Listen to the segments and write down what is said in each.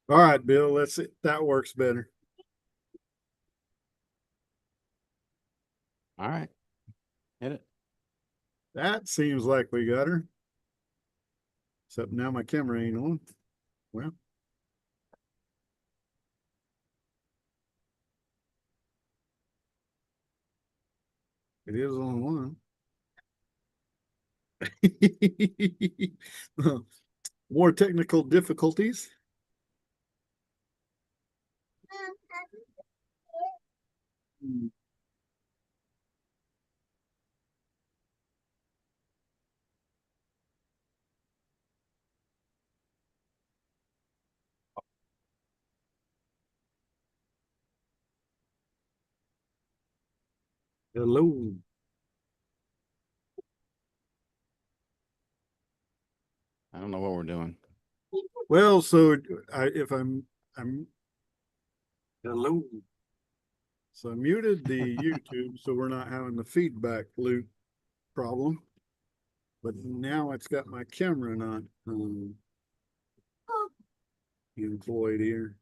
All right, Bill, let's see. That works better. All right. Hit it. That seems like we got her. Except now my camera ain't on. Well, it is on one. More technical difficulties. Hello. I don't know what we're doing. Well, so if I'm hello. So I muted the YouTube so we're not having the feedback loop problem. But now it's got my camera not employed here.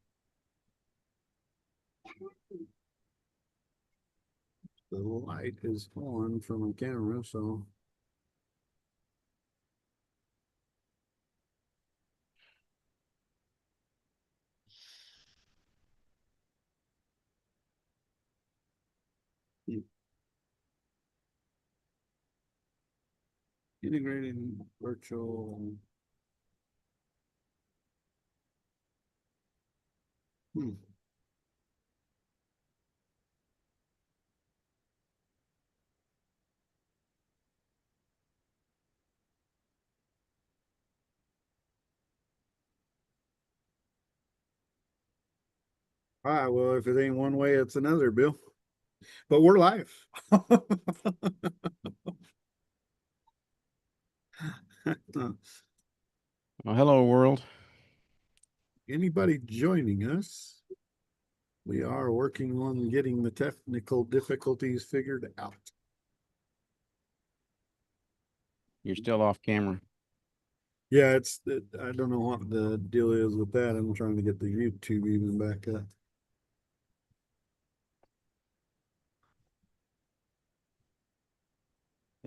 The light is on from my camera, so integrating virtual. All right, well, if it ain't one way, it's another, Bill. But we're live. Well, hello, world. Anybody joining us? We are working on getting the technical difficulties figured out. You're still off camera. Yeah, I don't know what the deal is with that. I'm trying to get the YouTube even back up.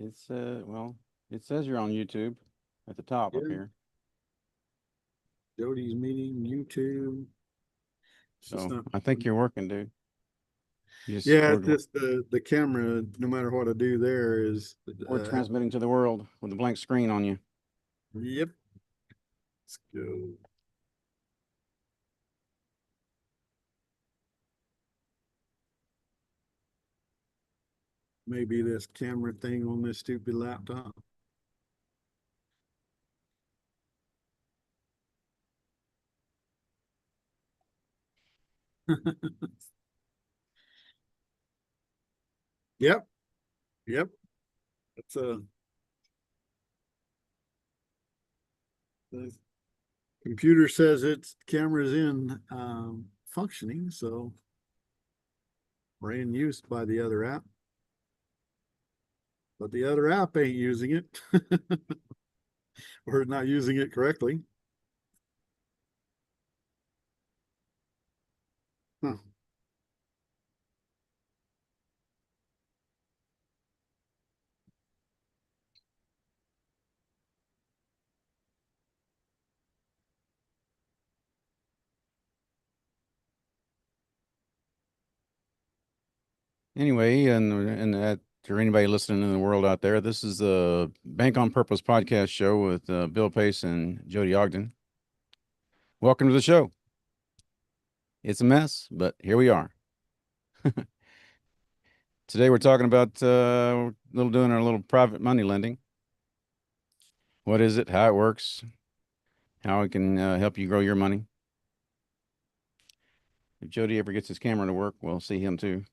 It's well, it says you're on YouTube at the top up Yeah. here. Jody's meeting, YouTube. So I think you're working, dude. Yeah, it's just the camera, no matter what I do there is we're transmitting to the world with a blank screen on you. Yep. Let's go. Maybe this camera thing on this stupid laptop. Yep. Yep. It's the computer says its camera's in functioning, so we're in use by the other app. But the other app ain't using it. We're not using it correctly. Huh. Anyway, and that for anybody listening in the world out there, this is the Bank on Purpose podcast show with Bill Pace and Jody Ogden. Welcome to the show. It's a mess, but here we are. Today we're talking about doing our little private money lending. What is it? How it works? How it can help you grow your money? If Jody ever gets his camera to work, we'll see him too.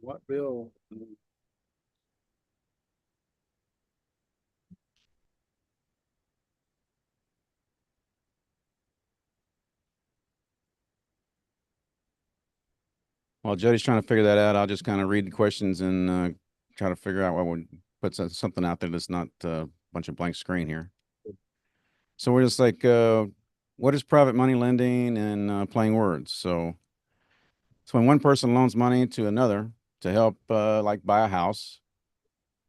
What Bill? While Jody's trying to figure that out, I'll just kind of read the questions and try to figure out what would put something out there that's not a bunch of blank screen here. So we're just like, what is private money lending and plain words? So it's when one person loans money to another to help, like buy a house.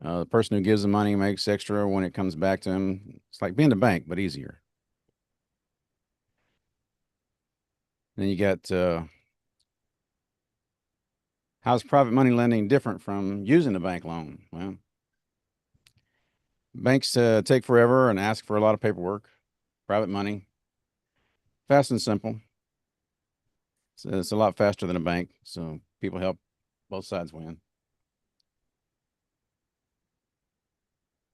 The person who gives the money makes extra when it comes back to him. It's like being a bank, but easier. Then you got how's private money lending different from using a bank loan? Well, banks take forever and ask for a lot of paperwork. Private money, fast and simple. It's a lot faster than a bank, so people help both sides win.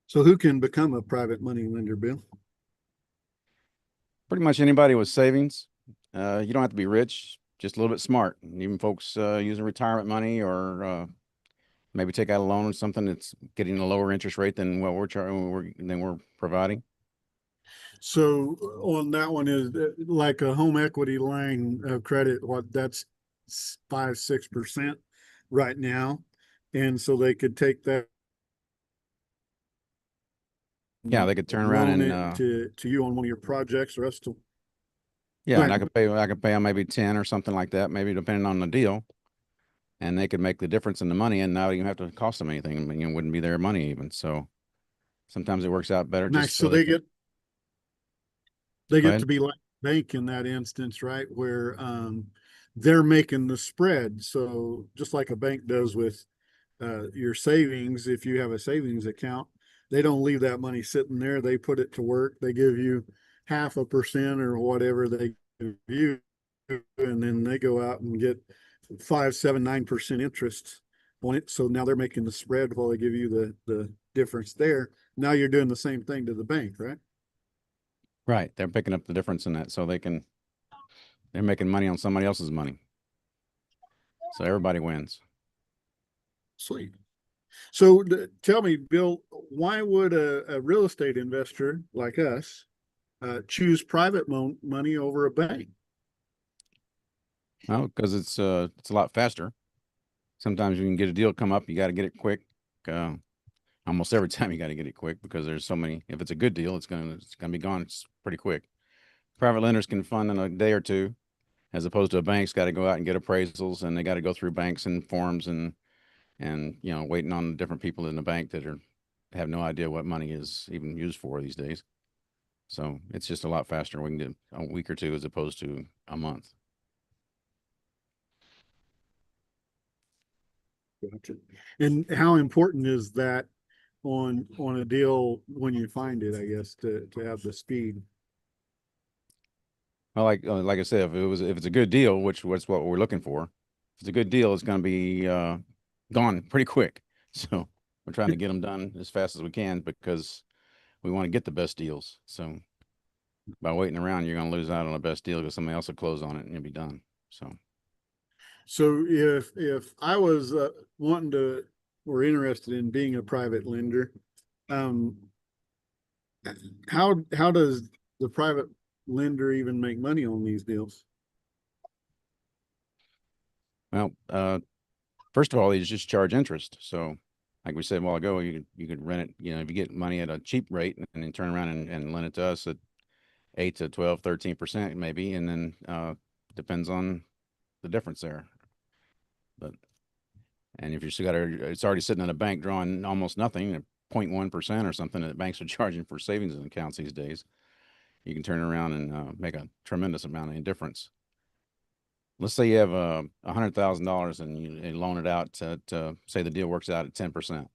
So who can become a private money lender, Bill? Pretty much anybody with savings. You don't have to be rich, just a little bit smart. And even folks using retirement money or maybe take out a loan or something that's getting a lower interest rate than what we're charging, than we're providing. So on that one is like a home equity line of credit, what that's 5-6% right now. And so they could take that, Yeah, they could turn around loan and it to you on one of your projects, or us to. yeah, and Right. I could pay them maybe 10 or something like that, maybe depending on the deal. And they could make the difference in the money and not even have to cost them anything. I mean, it wouldn't be their money even. So sometimes it works out better Nice. just So so they can they go get ahead. to be like bank in that instance, right? Where they're making the spread. So just like a bank does with your savings, if you have a savings account, they don't leave that money sitting there. They put it to work. They give you 0.5% or whatever they give you, and then they go out and get 5, 7, 9% interest on it. So now they're making the spread while they give you the difference there. Now you're doing the same thing to the bank, right? Right. They're picking up the difference in that so they're making money on somebody else's money. So everybody wins. Sweet. So tell me, Bill, why would a real estate investor like us choose private money over a bank? Well, because it's a lot faster. Sometimes you can get a deal come up, you got to get it quick. Uh, Almost every time you got to get it quick because there's so many. If it's a good deal, it's gonna be gone pretty quick. Private lenders can fund in a day or two, as opposed to a bank's got to go out and get appraisals and they got to go through banks and forms and waiting on different people in the bank that have no idea what money is even used for these days. So it's just a lot faster. We can do a week or two as opposed to a month. Gotcha. And how important is that on a deal when you find it, I guess, to have the speed? Well, like I said, if it's a good deal, which was what we're looking for, if it's a good deal, it's going to be gone pretty quick. So we're trying to get them done as fast as we can because we want to get the best deals. So by waiting around, you're going to lose out on the best deal because somebody else will close on it and you'll be done. So So if I was wanting to or interested in being a private lender, um, how does the private lender even make money on these deals? well, first of all, they just charge interest. So like we said a while ago, you could rent it. If you get money at a cheap rate and then turn around and lend it to us at 8 to 12, 13% maybe, and then depends on the difference there. But and if you still got it's already sitting in a bank drawing almost nothing, 0.1% or something that banks are charging for savings accounts these days, you can turn around and make a tremendous amount of difference. Let's say you have $100,000 and you loan it out to say the deal works out at 10%. All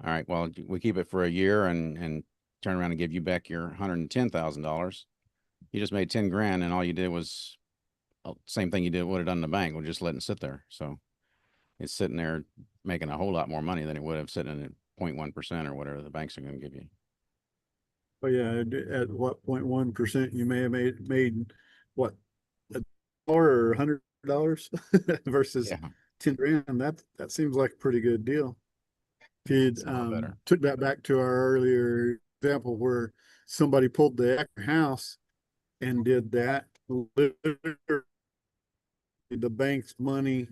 right, well, we keep it for a year and turn around and give you back your $110,000. You just made 10 grand and all you did was same thing you would have done in the bank. We're just letting it sit there. So it's sitting there making a whole lot more money than it would have sitting at 0.1% or whatever the banks are going to give you. Oh yeah, at what 0.1% you may have made what, a dollar or $100 versus Yeah, 10 grand. That seems like a pretty good deal. If you'd it's a lot better. took that back to our earlier example where somebody pulled the house and did that, literally the bank's money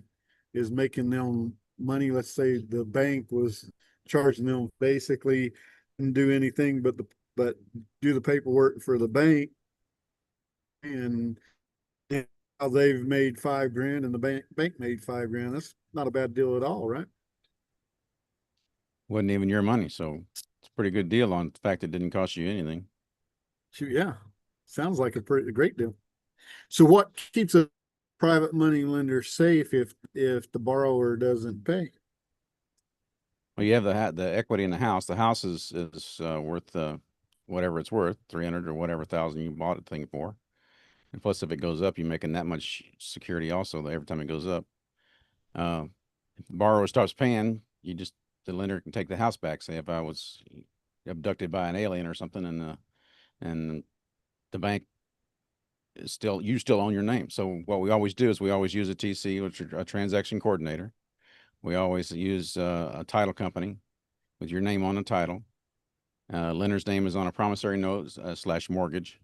is making them money. Let's say the bank was charging them basically didn't do anything but do the paperwork for the bank, and, and how they've made 5 grand and the bank made 5 grand. That's not a bad deal at all, right? Wasn't even your money, so it's a pretty good deal on the fact it didn't cost you anything. Shoot, yeah, sounds like a great deal. So what keeps a private money lender safe if the borrower doesn't pay? Well, you have the equity in the house. The house is worth whatever it's worth, 300 or whatever thousand you bought the thing for. And plus, if it goes up, you're making that much security also every time it goes up. If the borrower stops paying, the lender can take the house back. Say if I was abducted by an alien or something, and the bank is you still own your name. So what we always do is we always use a TC, which is a transaction coordinator. We always use a title company with your name on the title. Lender's name is on a promissory note / mortgage.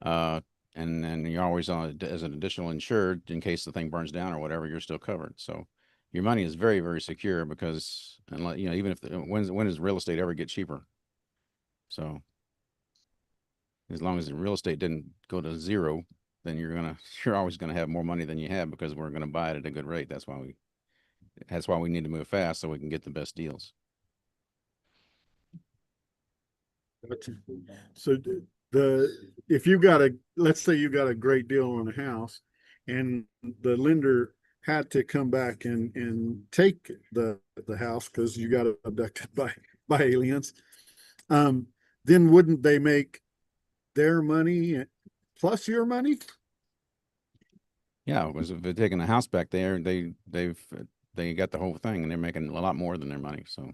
And then you're always on as an additional insured in case the thing burns down or whatever, you're still covered. So your money is very, very secure because, unless, even if when does real estate ever get cheaper? So as long as the real estate didn't go to zero, then you're always gonna have more money than you have because we're gonna buy it at a good rate. That's why we need to move fast so we can get the best deals. So if let's say you got a great deal on a house and the lender had to come back and take the house because you got abducted by aliens, then wouldn't they make their money plus your money? Yeah, because if they're taking the house back there, they got the whole thing and they're making a lot more than their money. So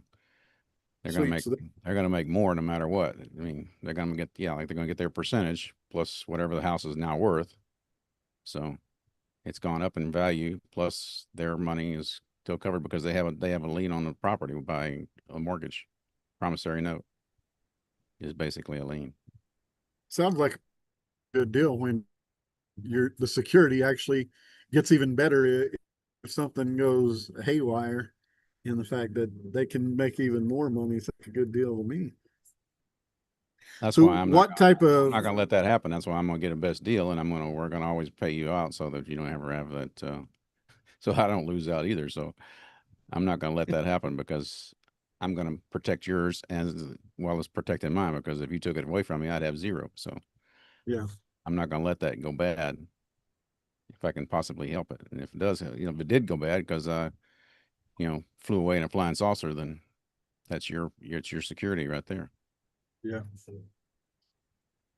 Sweet. So they're gonna make more no matter what. I mean, they're gonna get their percentage plus whatever the house is now worth. So it's gone up in value, plus their money is still covered because they have a lien on the property by a mortgage. Promissory note is basically a lien. sounds like a good deal when the security actually gets even better if something goes haywire, in the fact that they can make even more money. It's like a good deal to me. That's So why what type I'm of not gonna let that happen. That's why I'm gonna get a best deal, and we're gonna always pay you out so that you don't ever have that. So I don't lose out either. So I'm not gonna let that happen because I'm gonna protect yours as well as protecting mine. Because if you took it away from me, I'd have zero. So yeah. I'm not gonna let that go bad if I can possibly help it. And if it does, if it did go bad because flew away in a flying saucer, then it's your security right there. Yeah.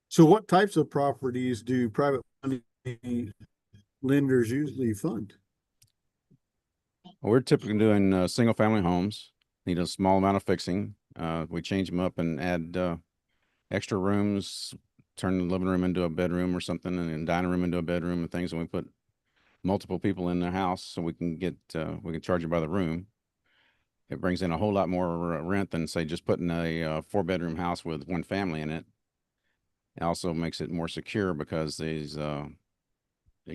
So what types of properties do private money lenders usually fund? Well, we're typically doing single family homes. Need a small amount of fixing. We change them up and add extra rooms, turn the living room into a bedroom or something, and then dining room into a bedroom and things. And we put multiple people in their house so we can charge you by the room. It brings in a whole lot more rent than say just putting a 4-bedroom house with one family in it. It also makes it more secure because you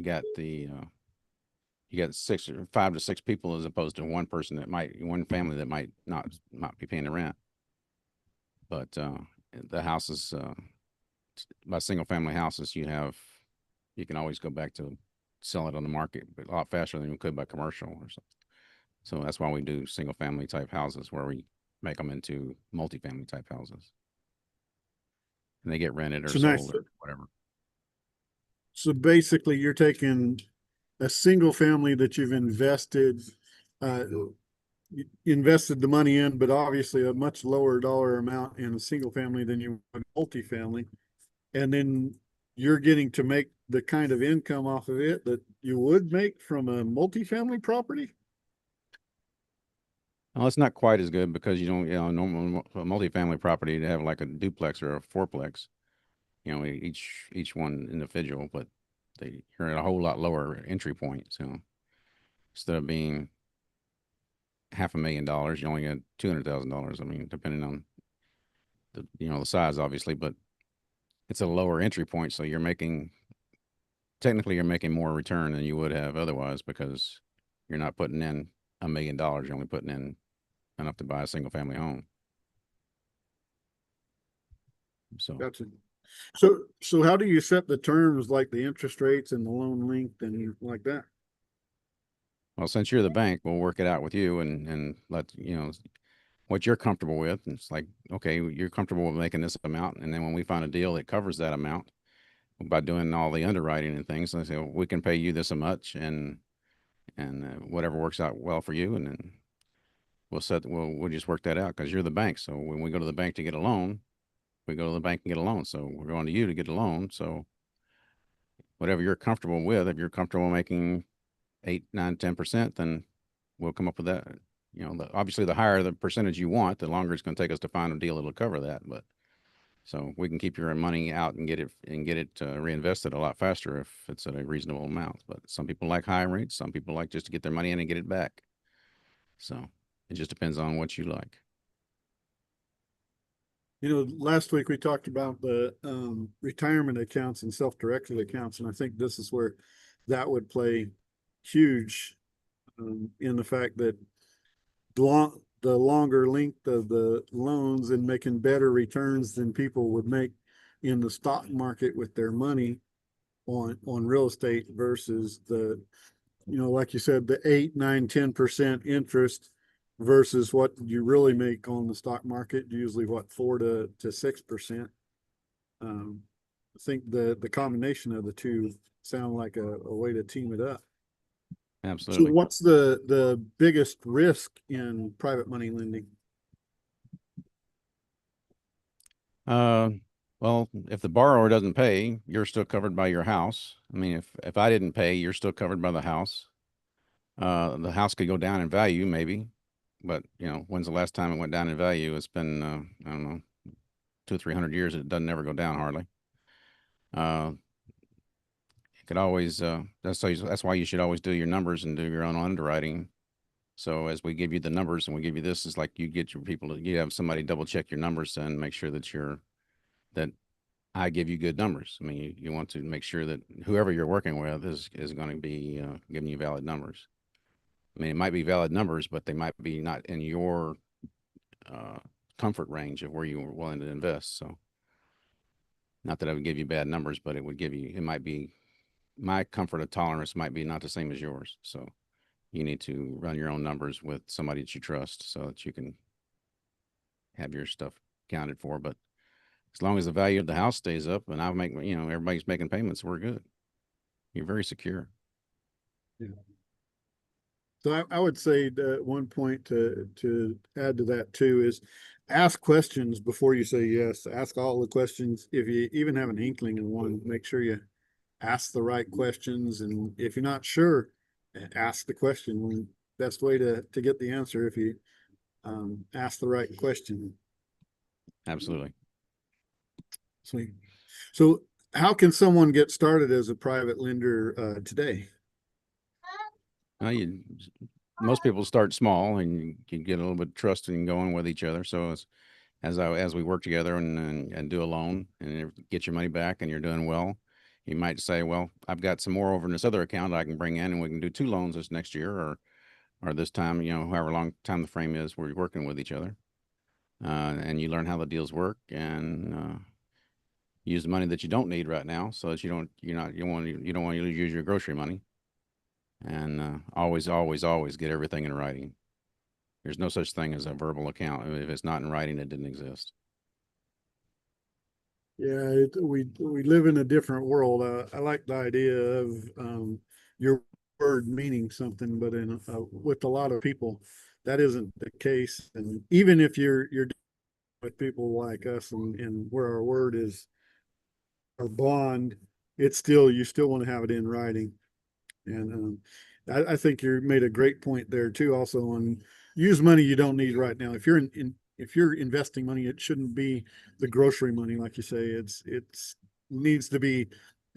got 5 to 6 people as opposed to one family that might not be paying the rent. But the houses, by single family houses, you can always go back to sell it on the market a lot faster than you could by commercial or something. So that's why we do single family type houses where we make them into multifamily type houses. And they get rented or So nice. sold or whatever. So basically you're taking a single family that you've uh, invested the money in, but obviously a much lower dollar amount in a single family than you would multifamily. And then you're getting to make the kind of income off of it that you would make from a multifamily property. Well, it's not quite as good because normal multifamily property to have like a duplex or a fourplex, each one individual, but you're at a whole lot lower entry point. So instead of being $500,000, you only get $200,000. I mean, depending on the size, obviously, but it's a lower entry point. So technically you're making more return than you would have otherwise because you're not putting in $1 million. You're only putting in enough to buy a single family home. So Gotcha. So how do you set the terms, like the interest rates and the loan length and like that? well, since you're the bank, we'll work it out with you and let you know what you're comfortable with. And it's like, okay, you're comfortable with making this amount, and then when we find a deal that covers that amount by doing all the underwriting and things, I say, well, we can pay you this much, and whatever works out well for you, and then we'll just work that out because you're the bank. So when we go to the bank to get a loan, we go to the bank and get a loan. So we're going to you to get a loan. So whatever you're comfortable with, if you're comfortable making 8, 9, 10%, then we'll come up with that. You know, obviously the higher the percentage you want, the longer it's going to take us to find a deal that'll cover that. But so we can keep your money out and get it reinvested a lot faster if it's at a reasonable amount. But some people like high rates. Some people like just to get their money in and get it back. So it just depends on what you like. You know, last week we talked about the retirement accounts and self-directed accounts, and I think this is where that would play huge in the fact that the longer length of the loans and making better returns than people would make in the stock market with their money on real estate versus the, you know, like you said, the 8, 9, 10% interest versus what you really make on the stock market, usually what, 4 to 6%. I think the combination of the two sound like a way to team it up. So Absolutely. what's the biggest risk in private money lending? Uh, well, if the borrower doesn't pay, you're still covered by your house. I mean, if I didn't pay, you're still covered by the house. The house could go down in value, maybe, but you know, when's the last time it went down in value? It's been I don't know, 200, 300 years. It doesn't ever go down hardly. It could always that's why you should always do your numbers and do your own underwriting. So as we give you the numbers and we give you this, it's like you get your people to, you have somebody double check your numbers and make sure that I give you good numbers. I mean, you want to make sure that whoever you're working with is going to be giving you valid numbers. I mean, it might be valid numbers, but they might be not in your uh, comfort range of where you were willing to invest. So, not that I would give you bad numbers, but it might be my comfort of tolerance might be not the same as yours. So, you need to run your own numbers with somebody that you trust so that you can have your stuff accounted for. But as long as the value of the house stays up and everybody's making payments, we're good. You're very secure. Yeah. So I would say that one point to add to that too is ask questions before you say yes. Ask all the questions. If you even have an inkling in one, make sure you ask the right questions. And if you're not sure, ask the question. Best way to get the answer if you ask the right question. Absolutely. Sweet. So how can someone get started as a private lender today? Well, most people start small and you can get a little bit of trust and going with each other. So as we work together and do a loan and get your money back and you're doing well, you might say, well, I've got some more over in this other account I can bring in and we can do 2 loans this next year or this time, however long time the frame is we're working with each other. And you learn how the deals work and use the money that you don't need right now so that you don't want to use your grocery money. And always, always, always get everything in writing. There's no such thing as a verbal account. If it's not in writing, it didn't exist. Yeah, we live in a different world. I like the idea of your word meaning something, but with a lot of people, that isn't the case. And even if you're with people like us and where our word is our bond, you still want to have it in writing. And I think you made a great point there too. Also on use money you don't need right now. If you're investing money, it shouldn't be the grocery money, like you say. It's needs to be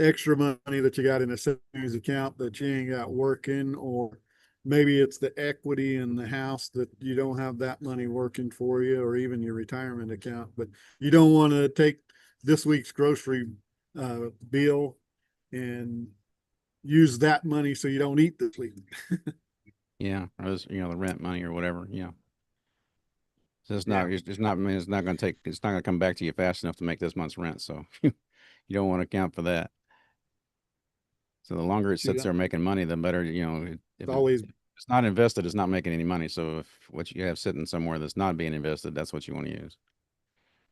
extra money that you got in a savings account that you ain't got working, or maybe it's the equity in the house that you don't have that money working for you, or even your retirement account. But you don't want to take this week's grocery bill and use that money so you don't eat this week. Yeah, or this, the rent money or whatever. Yeah. So Yeah. it's not, I mean, it's not going to come back to you fast enough to make this month's rent. So you don't want to account for that. So the longer it Shoot, sits there making money, the better, it's always, if it's not invested, it's not making any money. So if what you have sitting somewhere that's not being invested, that's what you want to use.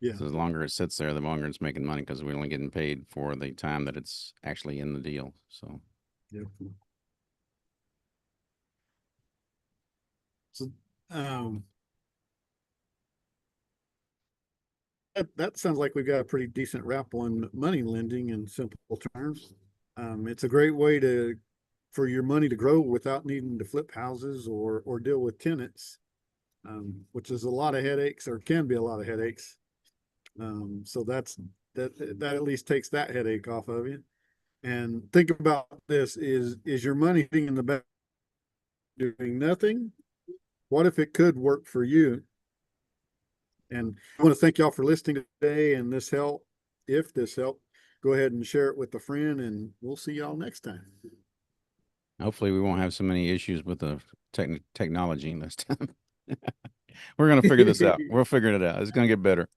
yeah. So the longer it sits there, the longer it's making money because we're only getting paid for the time that it's actually in the deal. So Yeah. So, um, that sounds like we've got a pretty decent wrap on money lending in simple terms. It's a great way for your money to grow without needing to flip houses or deal with tenants, which is a lot of headaches or can be a lot of headaches. So that at least takes that headache off of you. And think about this: is your money sitting in the bank doing nothing? What if it could work for you? And I want to thank y'all for listening today. And this helped. If this helped, go ahead and share it with a friend, and we'll see y'all next time. hopefully we won't have so many issues with the technology this time. We're going to figure this out. We'll figure it out. It's going to get better.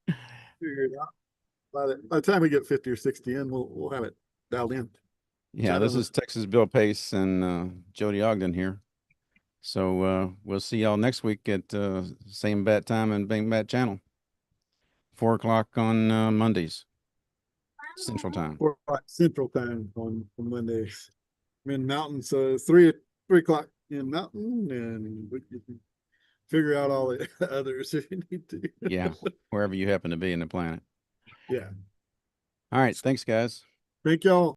Figure it out. By the time we get 50 or 60 in, we'll have it dialed in. Yeah, Chat this on it. is Texas Bill Pace and Jody Ogden here. So we'll see y'all next week at same bat time and same bat channel, 4 o'clock on Mondays, Central Time. 4 o'clock Central Time on Mondays. I'm in Mountain, so 3 o'clock in Mountain, and we can figure out all the others if you need to. Yeah, wherever you happen to be in the planet. Yeah. All right, thanks, guys. Thank y'all.